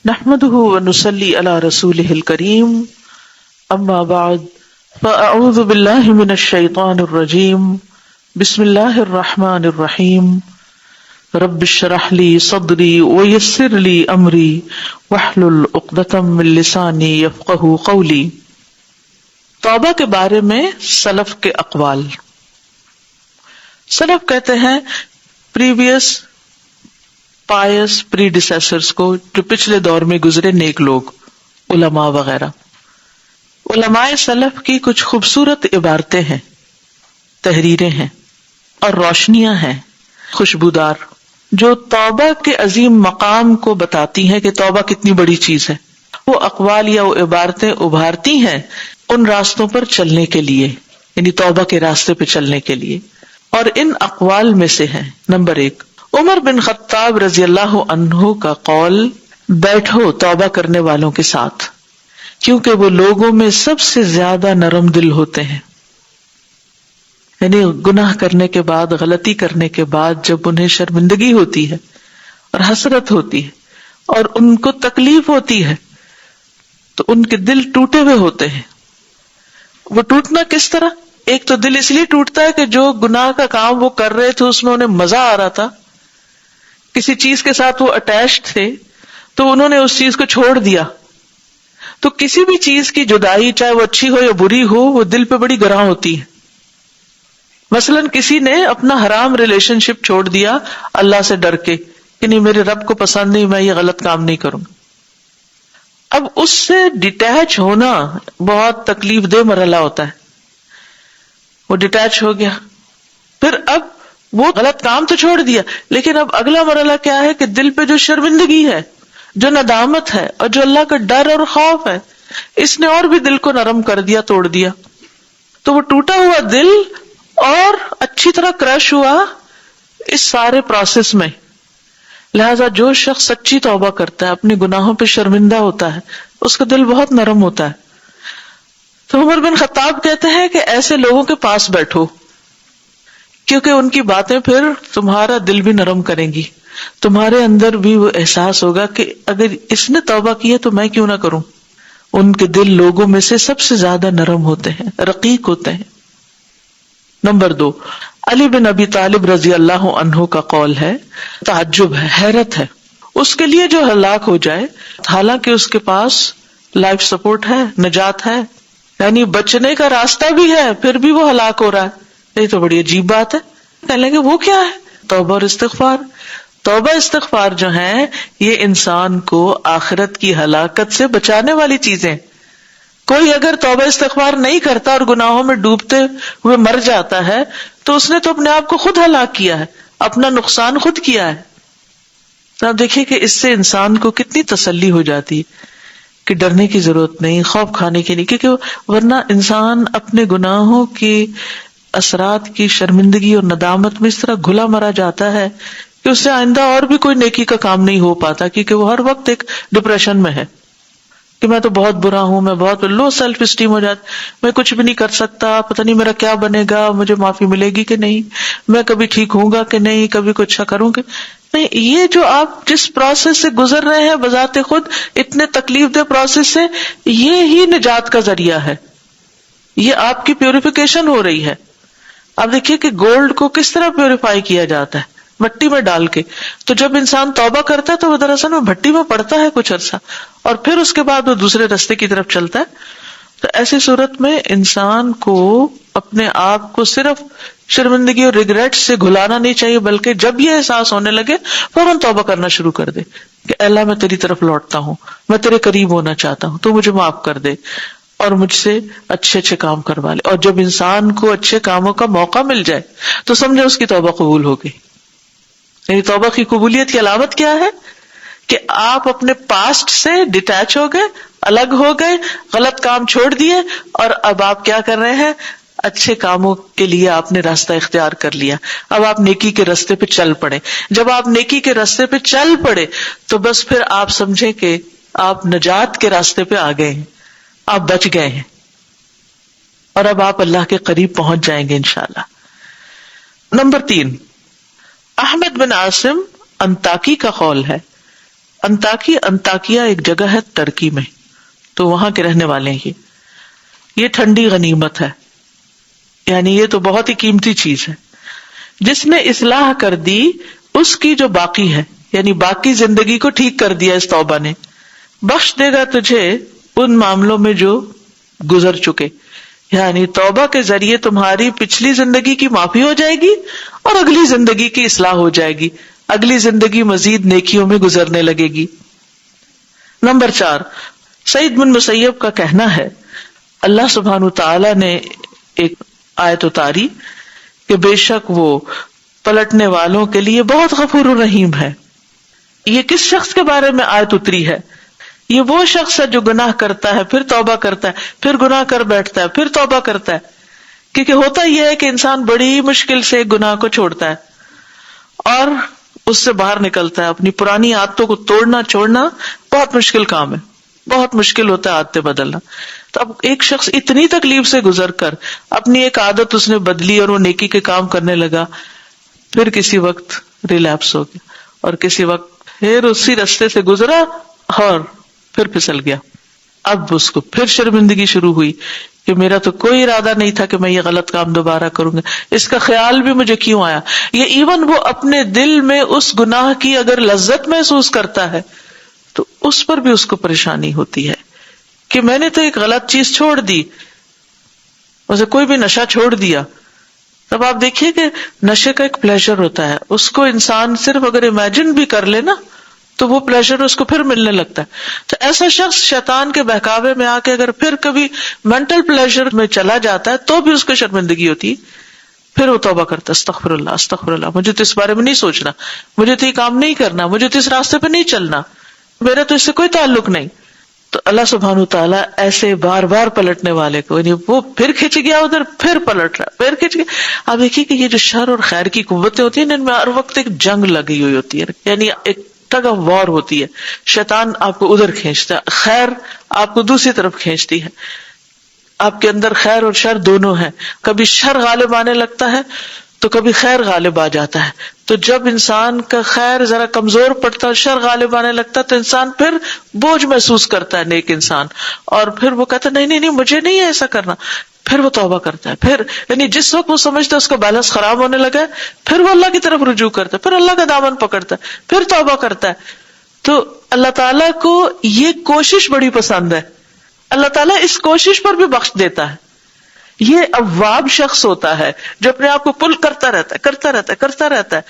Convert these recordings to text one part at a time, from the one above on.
نحمده ونصلي على رسوله الكريم اما بعد فاعوذ بالله من الشيطان الرجيم بسم الله الرحمن الرحيم رب اشرح لي صدري ويسر لي امري واحلل عقدة من لساني يفقهوا قولي۔ توبہ کے بارے میں سلف کے اقوال۔ سلف کہتے ہیں پریویس پائس پریڈیسیسرز کو، جو پچھلے دور میں گزرے نیک لوگ، علماء وغیرہ۔ علماء سلف کی کچھ خوبصورت عبارتیں ہیں، تحریریں ہیں اور روشنیاں ہیں خوشبودار، جو توبہ کے عظیم مقام کو بتاتی ہیں کہ توبہ کتنی بڑی چیز ہے۔ وہ اقوال یا وہ عبارتیں ابھارتی ہیں ان راستوں پر چلنے کے لیے، یعنی توبہ کے راستے پہ چلنے کے لیے۔ اور ان اقوال میں سے ہے نمبر 1، عمر بن خطاب رضی اللہ عنہ کا قول، بیٹھو توبہ کرنے والوں کے ساتھ، کیونکہ وہ لوگوں میں سب سے زیادہ نرم دل ہوتے ہیں۔ یعنی گناہ کرنے کے بعد، غلطی کرنے کے بعد جب انہیں شرمندگی ہوتی ہے اور حسرت ہوتی ہے اور ان کو تکلیف ہوتی ہے تو ان کے دل ٹوٹے ہوئے ہوتے ہیں۔ وہ ٹوٹنا کس طرح؟ ایک تو دل اس لیے ٹوٹتا ہے کہ جو گناہ کا کام وہ کر رہے تھے اس میں انہیں مزہ آ رہا تھا، کسی چیز کے ساتھ وہ اٹیچڈ تھے تو انہوں نے اس چیز کو چھوڑ دیا۔ تو کسی بھی چیز کی جدائی، چاہے وہ اچھی ہو یا بری ہو، وہ دل پہ بڑی گراں ہوتی ہے۔ مثلاً کسی نے اپنا حرام ریلیشن شپ چھوڑ دیا اللہ سے ڈر کے کہ نہیں، میرے رب کو پسند نہیں، میں یہ غلط کام نہیں کروں گا۔ اب اس سے ڈیٹیچ ہونا بہت تکلیف دہ مرحلہ ہوتا ہے۔ وہ ڈیٹیچ ہو گیا، پھر اب وہ غلط کام تو چھوڑ دیا، لیکن اب اگلا مرحلہ کیا ہے کہ دل پہ جو شرمندگی ہے، جو ندامت ہے اور جو اللہ کا ڈر اور خوف ہے، اس نے اور بھی دل کو نرم کر دیا، توڑ دیا۔ تو وہ ٹوٹا ہوا دل اور اچھی طرح کرش ہوا اس سارے پروسیس میں۔ لہذا جو شخص سچی توبہ کرتا ہے، اپنے گناہوں پہ شرمندہ ہوتا ہے، اس کا دل بہت نرم ہوتا ہے۔ تو عمر بن خطاب کہتے ہیں کہ ایسے لوگوں کے پاس بیٹھو، کیونکہ ان کی باتیں پھر تمہارا دل بھی نرم کریں گی، تمہارے اندر بھی وہ احساس ہوگا کہ اگر اس نے توبہ کی ہے تو میں کیوں نہ کروں۔ ان کے دل لوگوں میں سے سب سے زیادہ نرم ہوتے ہیں، رقیق ہوتے ہیں۔ نمبر 2، علی بن ابی طالب رضی اللہ عنہ کا قول ہے، تعجب ہے، حیرت ہے اس کے لیے جو ہلاک ہو جائے حالانکہ اس کے پاس لائف سپورٹ ہے، نجات ہے، یعنی بچنے کا راستہ بھی ہے، پھر بھی وہ ہلاک ہو رہا ہے۔ یہ تو بڑی عجیب بات ہے۔ کہہ لیں گے وہ کیا ہے؟ توبہ اور استغفار۔ توبہ استغفار جو ہیں یہ انسان کو آخرت کی ہلاکت سے بچانے والی چیزیں۔ کوئی اگر توبہ استغفار نہیں کرتا اور گناہوں میں ڈوبتے ہوئے مر جاتا ہے تو اس نے تو اپنے آپ کو خود ہلاک کیا ہے، اپنا نقصان خود کیا ہے۔ تو آپ دیکھیے کہ اس سے انسان کو کتنی تسلی ہو جاتی ہے کہ ڈرنے کی ضرورت نہیں، خوف کھانے کی نہیں، کیونکہ ورنہ انسان اپنے گناہوں کی اثرات کی شرمندگی اور ندامت میں اس طرح گھلا مرا جاتا ہے کہ اس سے آئندہ اور بھی کوئی نیکی کا کام نہیں ہو پاتا، کیونکہ وہ ہر وقت ایک ڈپریشن میں ہے کہ میں تو بہت برا ہوں، میں بہت لو سیلف اسٹیم ہو جاتا، میں کچھ بھی نہیں کر سکتا، پتہ نہیں میرا کیا بنے گا، مجھے معافی ملے گی کہ نہیں، میں کبھی ٹھیک ہوں گا کہ نہیں، کبھی کچھ اچھا کروں گے نہیں۔ یہ جو آپ جس پروسیس سے گزر رہے ہیں بذات خود، اتنے تکلیف دہ پروسیس سے، یہ ہی نجات کا ذریعہ ہے، یہ آپ کی پیوریفیکیشن ہو رہی ہے۔ آپ دیکھیے کہ گولڈ کو کس طرح پیوریفائی کیا جاتا ہے، مٹی میں ڈال کے۔ تو جب انسان توبہ کرتا ہے تو وہ دراصل میں بھٹی میں پڑتا ہے کچھ عرصہ، اور پھر اس کے بعد وہ دوسرے راستے کی طرف چلتا ہے۔ تو ایسی صورت میں انسان کو اپنے آپ کو صرف شرمندگی اور ریگریٹ سے گھلانا نہیں چاہیے، بلکہ جب یہ احساس ہونے لگے فوراً توبہ کرنا شروع کر دے کہ اللہ میں تیری طرف لوٹتا ہوں، میں تیرے قریب ہونا چاہتا ہوں، تو مجھے معاف کر دے اور مجھ سے اچھے اچھے کام کروا لے۔ اور جب انسان کو اچھے کاموں کا موقع مل جائے تو سمجھے اس کی توبہ قبول ہو گئی۔ یعنی توبہ کی قبولیت کی علامت کیا ہے کہ آپ اپنے پاسٹ سے ڈیٹیچ ہو گئے، الگ ہو گئے، غلط کام چھوڑ دیے، اور اب آپ کیا کر رہے ہیں؟ اچھے کاموں کے لیے آپ نے راستہ اختیار کر لیا، اب آپ نیکی کے راستے پہ چل پڑے۔ جب آپ نیکی کے راستے پہ چل پڑے تو بس پھر آپ سمجھیں کہ آپ نجات کے راستے پہ آ گئے ہیں، آپ بچ گئے ہیں، اور اب آپ اللہ کے قریب پہنچ جائیں گے انشاءاللہ۔ نمبر 3، احمد بن عاصم انطاکی کا قول ہے، انطاکیہ ایک جگہ ہے ترکی میں، تو وہاں کے رہنے والے ہیں یہ ٹھنڈی غنیمت ہے، یعنی یہ تو بہت ہی قیمتی چیز ہے. جس نے اصلاح کر دی اس کی جو باقی ہے، یعنی باقی زندگی کو ٹھیک کر دیا اس توبہ نے، بخش دے گا تجھے ان معاملوں میں جو گزر چکے. یعنی توبہ کے ذریعے تمہاری پچھلی زندگی کی معافی ہو جائے گی اور اگلی زندگی کی اصلاح ہو جائے گی، اگلی زندگی مزید نیکیوں میں گزرنے لگے گی. نمبر 4، سعید بن مسیب کا کہنا ہے اللہ سبحانہ تعالی نے ایک آیت اتاری کہ بے شک وہ پلٹنے والوں کے لیے بہت غفور الرحیم ہے. یہ کس شخص کے بارے میں آیت اتری ہے؟ یہ وہ شخص ہے جو گناہ کرتا ہے، پھر توبہ کرتا ہے، پھر گناہ کر بیٹھتا ہے، پھر توبہ کرتا ہے. کیونکہ ہوتا یہ ہے کہ انسان بڑی مشکل سے گناہ کو چھوڑتا ہے اور اس سے باہر نکلتا ہے. اپنی پرانی عادتوں کو توڑنا چھوڑنا بہت مشکل کام ہے، بہت مشکل ہوتا ہے عادتیں بدلنا. تو اب ایک شخص اتنی تکلیف سے گزر کر اپنی ایک عادت اس نے بدلی اور وہ نیکی کے کام کرنے لگا، پھر کسی وقت ریلیپس ہو گیا اور کسی وقت پھر اسی رستے سے گزرا اور پھر پھسل گیا. اب اس کو پھر شرمندگی شروع ہوئی کہ میرا تو کوئی ارادہ نہیں تھا کہ میں یہ غلط کام دوبارہ کروں گا، اس کا خیال بھی مجھے کیوں آیا. یہ ایون وہ اپنے دل میں اس گناہ کی اگر لذت محسوس کرتا ہے تو اس پر بھی اس کو پریشانی ہوتی ہے کہ میں نے تو ایک غلط چیز چھوڑ دی. ویسے کوئی بھی نشہ چھوڑ دیا، تب آپ دیکھیے کہ نشے کا ایک پلیزر ہوتا ہے، اس کو انسان صرف اگر امیجن بھی کر لے نا تو وہ پلیزر اس کو پھر ملنے لگتا ہے. تو ایسا شخص شیطان کے بہکاوے میں آ کے اگر پھر کبھی مینٹل پلیزر میں چلا جاتا ہے تو بھی اس کو شرمندگی ہوتی ہے. پھر وہ توبہ کرتا ہے، استغفر اللہ استغفر اللہ، مجھے تو اس بارے میں نہیں سوچنا، مجھے تو یہ کام نہیں کرنا، مجھے تو اس راستے پہ نہیں چلنا، میرا تو اس سے کوئی تعلق نہیں. تو اللہ سبحانہ تعالیٰ ایسے بار بار پلٹنے والے کو، یعنی وہ پھر کھچ گیا ادھر، پھر پلٹ رہا، پھر کھچ گیا. آپ دیکھیے کہ یہ جو شر اور خیر کی قوتیں ہوتی ہیں ان میں ہر وقت ایک جنگ لگی ہوئی ہوتی ہے، یعنی ایک ٹگ آف وار ہوتی ہے. شیطان آپ کو ادھر کھینچتا ہے، خیر آپ کو دوسری طرف کھینچتی ہے. آپ کے اندر خیر اور شر دونوں ہیں، کبھی شر غالب آنے لگتا ہے تو کبھی خیر غالب آ جاتا ہے. تو جب انسان کا خیر ذرا کمزور پڑتا ہے، شر غالب آنے لگتا ہے، تو انسان پھر بوجھ محسوس کرتا ہے، نیک انسان، اور پھر وہ کہتا ہے نہیں مجھے نہیں ہے ایسا کرنا. پھر وہ توبہ کرتا ہے، پھر یعنی جس وقت وہ سمجھتا ہے اس کا بیلنس خراب ہونے لگا ہے، پھر وہ اللہ کی طرف رجوع کرتا ہے، پھر اللہ کا دامن پکڑتا ہے، پھر توبہ کرتا ہے. تو اللہ تعالیٰ کو یہ کوشش بڑی پسند ہے، اللہ تعالیٰ اس کوشش پر بھی بخش دیتا ہے. یہ اواب شخص ہوتا ہے جو اپنے آپ کو پل کرتا رہتا ہے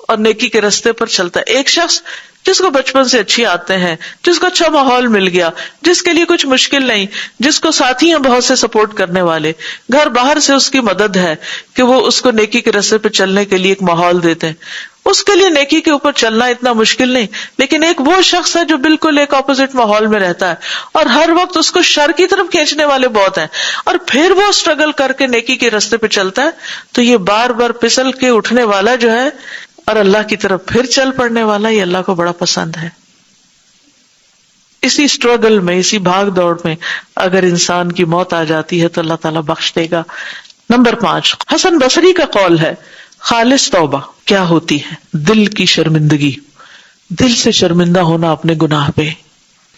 اور نیکی کے رستے پر چلتا ہے. ایک شخص جس کو بچپن سے اچھی عادتیں ہیں، جس کو اچھا ماحول مل گیا، جس کے لیے کچھ مشکل نہیں، جس کو ساتھی ہیں بہت سے سپورٹ کرنے والے، گھر باہر سے اس کی مدد ہے کہ وہ اس کو نیکی کے رستے پہ چلنے کے لیے ایک ماحول دیتے ہیں، اس کے لیے نیکی کے اوپر چلنا اتنا مشکل نہیں. لیکن ایک وہ شخص ہے جو بالکل ایک اپوزٹ ماحول میں رہتا ہے اور ہر وقت اس کو شر کی طرف کھینچنے والے بہت ہیں، اور پھر وہ اسٹرگل کر کے نیکی کے رستے پہ چلتا ہے. تو یہ بار بار پھسل کے اٹھنے والا جو ہے اور اللہ کی طرف پھر چل پڑنے والا، یہ اللہ کو بڑا پسند ہے. اسی اسٹرگل میں، اسی بھاگ دوڑ میں اگر انسان کی موت آ جاتی ہے تو اللہ تعالیٰ بخش دے گا. نمبر 5، حسن بصری کا قول ہے خالص توبہ کیا ہوتی ہے؟ دل کی شرمندگی، دل سے شرمندہ ہونا اپنے گناہ پہ،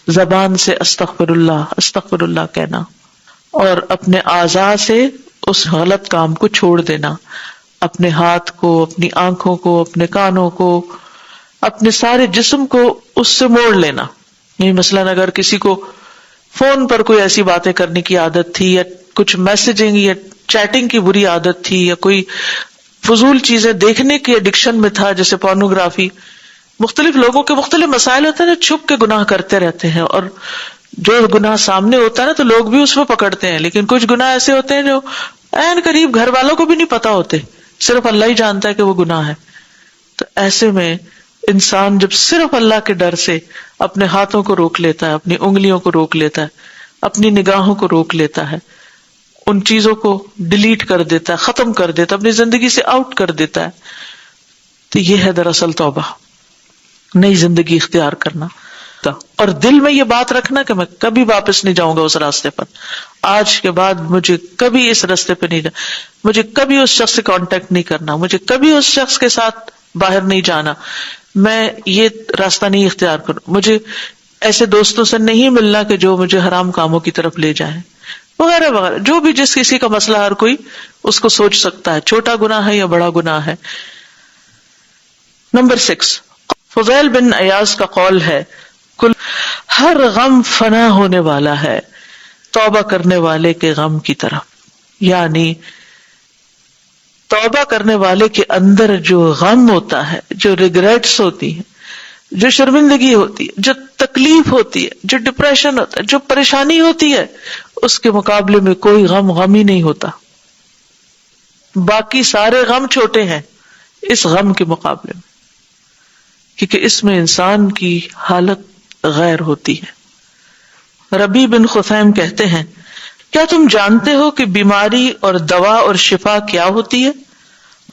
زبان سے استغفر اللہ کہنا، اور اپنے اعضاء سے اس غلط کام کو چھوڑ دینا، اپنے ہاتھ کو، اپنی آنکھوں کو، اپنے کانوں کو، اپنے سارے جسم کو اس سے موڑ لینا. یعنی مثلاً اگر کسی کو فون پر کوئی ایسی باتیں کرنے کی عادت تھی، یا کچھ میسجنگ یا چیٹنگ کی بری عادت تھی، یا کوئی فضول چیزیں دیکھنے کی ایڈکشن میں تھا جیسے پورنوگرافی، مختلف لوگوں کے مختلف مسائل ہوتے ہیں نا، چھپ کے گناہ کرتے رہتے ہیں، اور جو گناہ سامنے ہوتا ہے نا تو لوگ بھی اس میں پکڑتے ہیں، لیکن کچھ گناہ ایسے ہوتے ہیں جو عین قریب گھر والوں کو بھی نہیں پتا ہوتے، صرف اللہ ہی جانتا ہے کہ وہ گناہ ہے. تو ایسے میں انسان جب صرف اللہ کے ڈر سے اپنے ہاتھوں کو روک لیتا ہے، اپنی انگلیوں کو روک لیتا ہے، اپنی نگاہوں کو روک لیتا ہے، ان چیزوں کو ڈیلیٹ کر دیتا ہے، ختم کر دیتا ہے، اپنی زندگی سے آؤٹ کر دیتا ہے، تو یہ ہے دراصل توبہ، نئی زندگی اختیار کرنا. اور دل میں یہ بات رکھنا کہ میں کبھی واپس نہیں جاؤں گا اس راستے پر، آج کے بعد مجھے کبھی اس راستے پہ نہیں جانا، مجھے کبھی اس شخص سے کانٹیکٹ نہیں کرنا، مجھے کبھی اس شخص کے ساتھ باہر نہیں جانا، میں یہ راستہ نہیں اختیار کروں, مجھے ایسے دوستوں سے نہیں ملنا کہ جو مجھے حرام کاموں کی طرف لے جائیں, وغیرہ وغیرہ. جو بھی جس کسی کا مسئلہ ہر کوئی اس کو سوچ سکتا ہے, چھوٹا گناہ ہے یا بڑا گناہ ہے. نمبر 6, فضیل بن عیاض کا قول ہے, ہر غم فنا ہونے والا ہے توبہ کرنے والے کے غم کی طرف. یعنی توبہ کرنے والے کے اندر جو غم ہوتا ہے, جو ریگریٹس ہوتی ہیں, جو شرمندگی ہوتی ہے, جو تکلیف ہوتی ہے, جو ڈپریشن ہوتا ہے, جو پریشانی ہوتی ہے, اس کے مقابلے میں کوئی غم ہی نہیں ہوتا. باقی سارے غم چھوٹے ہیں اس غم کے مقابلے میں, کیونکہ اس میں انسان کی حالت غیر ہوتی ہے. ربیع بن خثیم کہتے ہیں, کیا تم جانتے ہو کہ بیماری اور دوا اور شفا کیا ہوتی ہے؟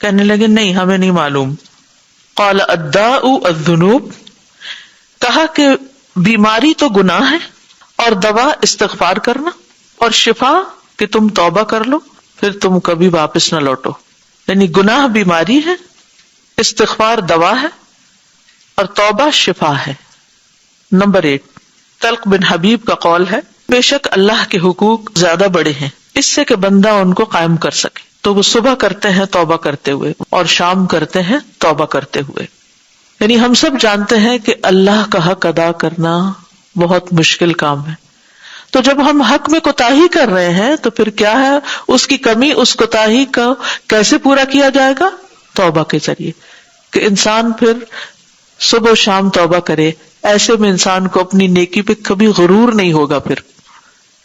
کہنے لگے نہیں, ہمیں نہیں معلوم. قال الداء الذنوب, کہا کہ بیماری تو گناہ ہے, اور دوا استغفار کرنا, اور شفا کہ تم توبہ کر لو پھر تم کبھی واپس نہ لوٹو. یعنی گناہ بیماری ہے, استغفار دوا ہے, اور توبہ شفا ہے. نمبر 8, طلق بن حبیب کا قول ہے, بے شک اللہ کے حقوق زیادہ بڑے ہیں اس سے کہ بندہ ان کو قائم کر سکے, تو وہ صبح کرتے ہیں توبہ کرتے ہوئے اور شام کرتے ہیں توبہ کرتے ہوئے. یعنی ہم سب جانتے ہیں کہ اللہ کا حق ادا کرنا بہت مشکل کام ہے, تو جب ہم حق میں کوتاہی کر رہے ہیں تو پھر کیا ہے اس کی کمی, اس کوتاہی کو کیسے پورا کیا جائے گا؟ توبہ کے ذریعے. کہ انسان پھر صبح و شام توبہ کرے, ایسے میں انسان کو اپنی نیکی پہ کبھی غرور نہیں ہوگا پھر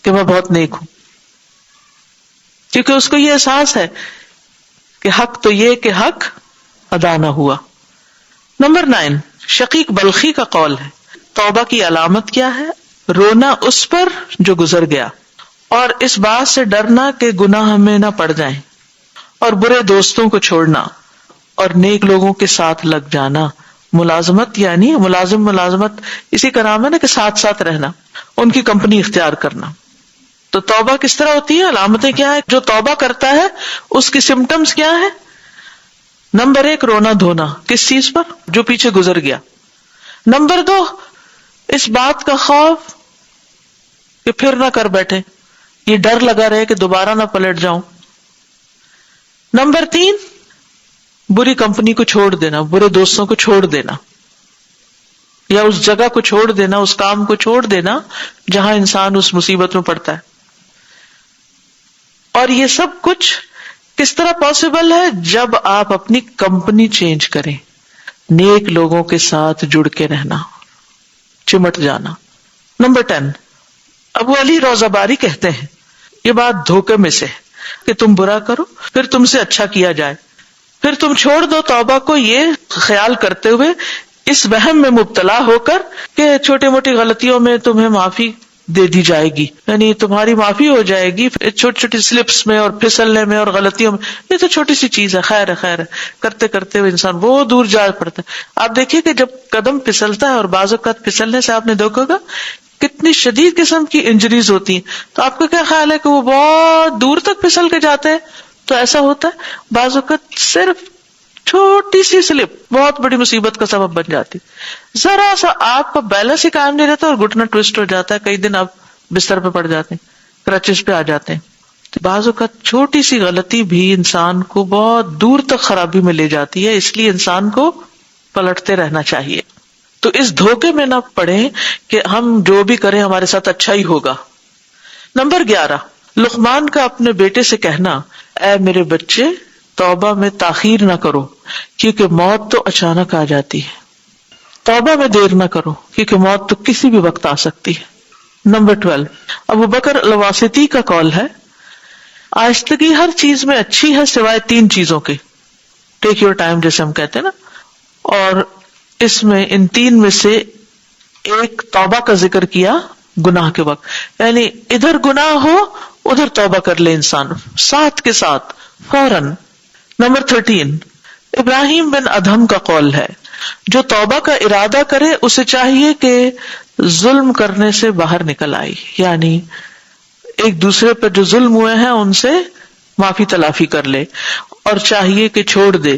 کہ میں بہت نیک ہوں, کیونکہ اس کو یہ احساس ہے کہ حق تو یہ کہ حق ادا نہ ہوا. نمبر 9, شقیق بلخی کا قول ہے, توبہ کی علامت کیا ہے؟ رونا اس پر جو گزر گیا, اور اس بات سے ڈرنا کہ گناہ ہمیں نہ پڑ جائیں, اور برے دوستوں کو چھوڑنا, اور نیک لوگوں کے ساتھ لگ جانا. ملازمت یعنی ملازمت اسی کا نام ہے نا کہ ساتھ ساتھ رہنا, ان کی کمپنی اختیار کرنا. تو توبہ کس طرح ہوتی ہے, علامتیں کیا ہے؟ جو توبہ کرتا ہے اس کی سمٹمز کیا ہے؟ نمبر 1, رونا دھونا, کس چیز پر؟ جو پیچھے گزر گیا. نمبر 2, اس بات کا خوف کہ پھر نہ کر بیٹھے, یہ ڈر لگا رہے کہ دوبارہ نہ پلٹ جاؤں. نمبر 3, بری کمپنی کو چھوڑ دینا, برے دوستوں کو چھوڑ دینا, یا اس جگہ کو چھوڑ دینا, اس کام کو چھوڑ دینا جہاں انسان اس مصیبت میں پڑتا ہے. اور یہ سب کچھ کس طرح پاسبل ہے؟ جب آپ اپنی کمپنی چینج کریں, نیک لوگوں کے ساتھ جڑ کے رہنا, چمٹ جانا. نمبر 10, ابو علی روزہ کہتے ہیں, یہ بات دھوکے میں سے کہ تم برا کرو پھر تم سے اچھا کیا جائے, پھر تم چھوڑ دو توبہ کو یہ خیال کرتے ہوئے اس وہم میں مبتلا ہو کر کہ چھوٹی موٹی غلطیوں میں تمہیں معافی دے دی جائے گی, یعنی تمہاری معافی ہو جائے گی چھوٹی چھوٹی سلپس میں اور پھسلنے میں اور غلطیوں میں, یہ تو چھوٹی سی چیز ہے, خیر ہے خیر ہے, کرتے کرتے ہوئے انسان بہت دور جا پڑتا ہے. آپ دیکھیے کہ جب قدم پھسلتا ہے اور بعض اوقات پھسلنے سے آپ نے دیکھا گا کتنی شدید قسم کی انجریز ہوتی ہیں, تو آپ کا کیا خیال ہے کہ وہ بہت دور تک پھسل کے جاتے ہیں؟ تو ایسا ہوتا ہے بعض اوقات صرف چھوٹی سی سلپ بہت بڑی مصیبت کا سبب بن جاتی. ذرا سا آپ کا بیلنس ہی قائم نہیں رہتا اور گھٹنا ٹوسٹ ہو جاتا ہے, کئی دن آپ بستر پہ پڑ جاتے ہیں, کرچز پہ آ جاتے ہیں. تو بعض اوقات چھوٹی سی غلطی بھی انسان کو بہت دور تک خرابی میں لے جاتی ہے, اس لیے انسان کو پلٹتے رہنا چاہیے. تو اس دھوکے میں نہ پڑیں کہ ہم جو بھی کریں ہمارے ساتھ اچھا ہی ہوگا. نمبر 11, لقمان کا اپنے بیٹے سے کہنا, اے میرے بچے توبہ میں تاخیر نہ کرو کیونکہ موت تو اچانک آ جاتی ہے, توبہ میں دیر نہ کرو کیونکہ موت تو کسی بھی وقت آ سکتی ہے. نمبر 12, ابو بکر الواسطی کا قول ہے, آہستگی ہر چیز میں اچھی ہے سوائے 3 چیزوں کے, ٹیک یور ٹائم جیسے ہم کہتے ہیں نا, اور اس میں ان 3 میں سے ایک توبہ کا ذکر کیا گناہ کے وقت, یعنی ادھر گناہ ہو ادھر توبہ کر لے انسان ساتھ کے ساتھ فوراً. نمبر 13, ابراہیم بن ادہم کا قول ہے, جو توبہ کا ارادہ کرے اسے چاہیے کہ ظلم کرنے سے باہر نکل آئے, یعنی ایک دوسرے پر جو ظلم ہوئے ہیں ان سے معافی تلافی کر لے, اور چاہیے کہ چھوڑ دے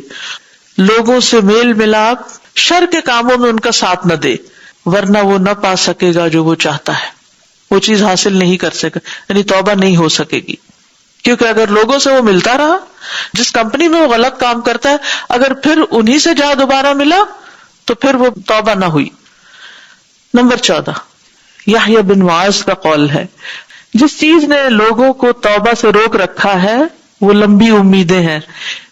لوگوں سے میل ملاپ, شر کے کاموں میں ان کا ساتھ نہ دے، ورنہ وہ نہ پا سکے گا جو وہ چاہتا ہے، وہ چیز حاصل نہیں کر سکے، یعنی توبہ نہیں ہو سکے گی. کیونکہ اگر لوگوں سے وہ ملتا رہا، جس کمپنی میں وہ غلط کام کرتا ہے، اگر پھر انہی سے جا دوبارہ ملا تو پھر وہ توبہ نہ ہوئی. نمبر 14 یحییٰ بن معاذ کا قول ہے، جس چیز نے لوگوں کو توبہ سے روک رکھا ہے وہ لمبی امیدیں ہیں،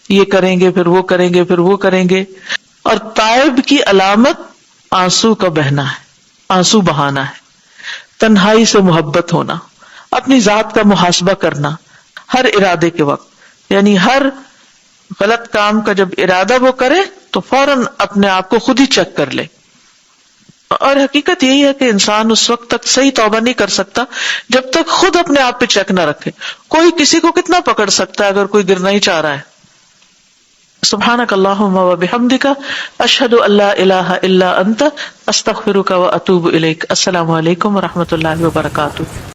یہ کریں گے پھر وہ کریں گے پھر وہ کریں گے. اور تائب کی علامت آنسو کا بہنا ہے، آنسو بہانا ہے، تنہائی سے محبت ہونا، اپنی ذات کا محاسبہ کرنا ہر ارادے کے وقت، یعنی ہر غلط کام کا جب ارادہ وہ کرے تو فوراً اپنے آپ کو خود ہی چیک کر لے. اور حقیقت یہی ہے کہ انسان اس وقت تک صحیح توبہ نہیں کر سکتا جب تک خود اپنے آپ پہ چیک نہ رکھے. کوئی کسی کو کتنا پکڑ سکتا ہے اگر کوئی گرنا ہی چاہ رہا ہے. سبحانک اللہم و بحمدک، اشہد ان لا الہ الا انت، استغفرک و اتوب الیک. السلام علیکم و رحمۃ اللہ وبرکاتہ.